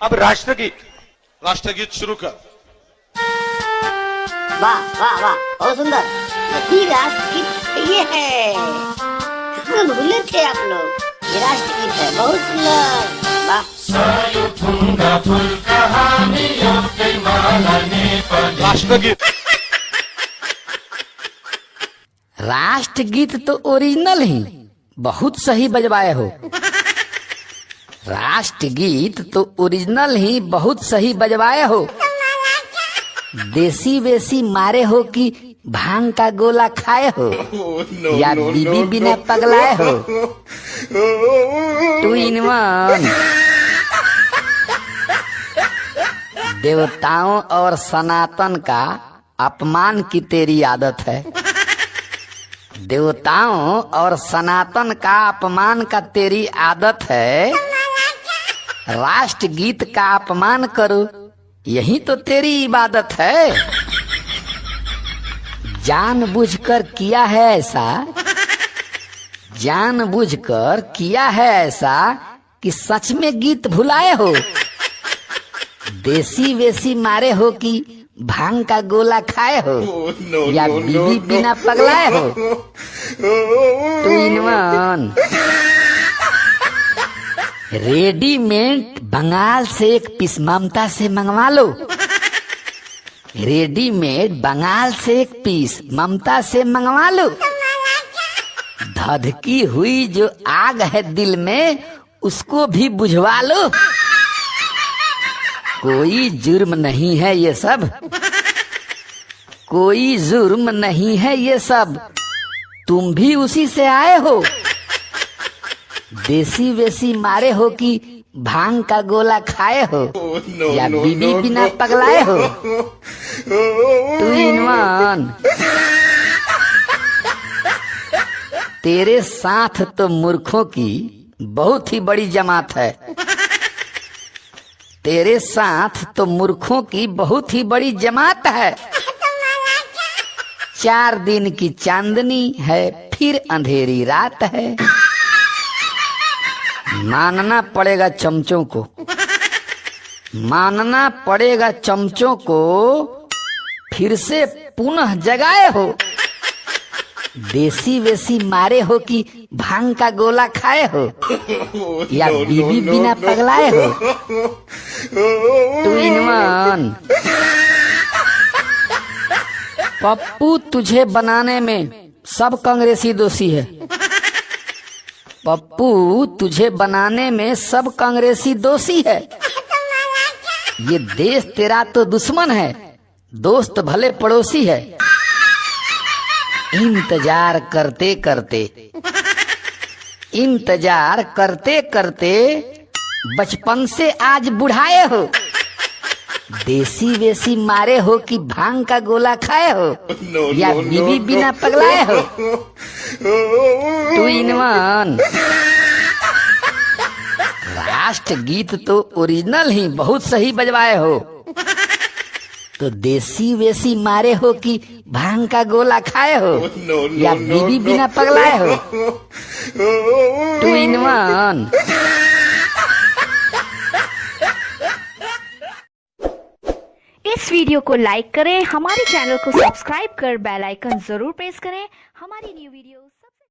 अब राष्ट्रगीत। राष्ट्रगीत शुरू कर। वाह वाह वाह, बहुत सुंदर। यही राष्ट्रगीत ये है, हाँ, भूले थे आप लोग, ये राष्ट्रगीत है, बहुत सुंदर। वाह। राष्ट्रगीत। राष्ट्रगीत तो ओरिजिनल ही बहुत सही बजवाए हो। राष्ट्रगीत तो ओरिजिनल ही बहुत सही बजवाए हो। देसी वेसी मारे हो कि भांग का गोला खाए हो, या बीबी बिना पगलाए हो। Two in one. देवताओं और सनातन का अपमान की तेरी आदत है। देवताओं और सनातन का अपमान का तेरी आदत है। राष्ट्रगीत का अपमान करो, यही तो तेरी इबादत है। जानबूझकर किया है ऐसा, जानबूझकर किया है ऐसा कि सच में गीत भुलाए हो। देसी वेसी मारे हो कि भांग का गोला खाए हो, या बीबी बिना पगलाए हो। Two in one. Readymade Bengal से एक पीस ममता से मंगवा लो। रेडीमेड बंगाल से एक पीस ममता से मंगवा लो। धधकी हुई जो आग है दिल में, उसको भी बुझवा लो। कोई जुर्म नहीं है ये सब, कोई जुर्म नहीं है ये सब, तुम भी उसी से आए हो। देसी वेसी मारे हो कि भांग का गोला खाए हो, या बीबी बिना पगलाए हो। Two in one. तेरे साथ तो मूर्खों की बहुत ही बड़ी जमात है। तेरे साथ तो मूर्खों की बहुत ही बड़ी जमात है। 4 दिन की चांदनी है, फिर अंधेरी रात है। मानना पड़ेगा चमचों को, मानना पड़ेगा चमचों को, फिर से पुनः जगाए हो। देसी वेसी मारे हो कि भांग का गोला खाए हो, या बीबी बिना पगलाए हो। Two in one. पप्पू तुझे बनाने में सब कांग्रेसी दोषी है। पप्पू तुझे बनाने में सब कांग्रेसी दोषी है। ये देश तेरा तो दुश्मन है, दोस्त भले पड़ोसी है। इंतजार करते करते, इंतजार करते करते बचपन से आज बुढ़ाए हो। देसी वेसी मारे हो कि भांग का गोला खाए हो, या बीबी बिना पगलाए हो। Two in one. राष्ट्रगीत तो ओरिजिनल ही बहुत सही बजवाए हो, तो देसी वेसी मारे हो कि भांग का गोला खाए हो, या बीबी बिना पगलाए हो। Two in one. इस वीडियो को लाइक करें, हमारे चैनल को सब्सक्राइब कर बेल आइकन जरूर प्रेस करें हमारी न्यू वीडियो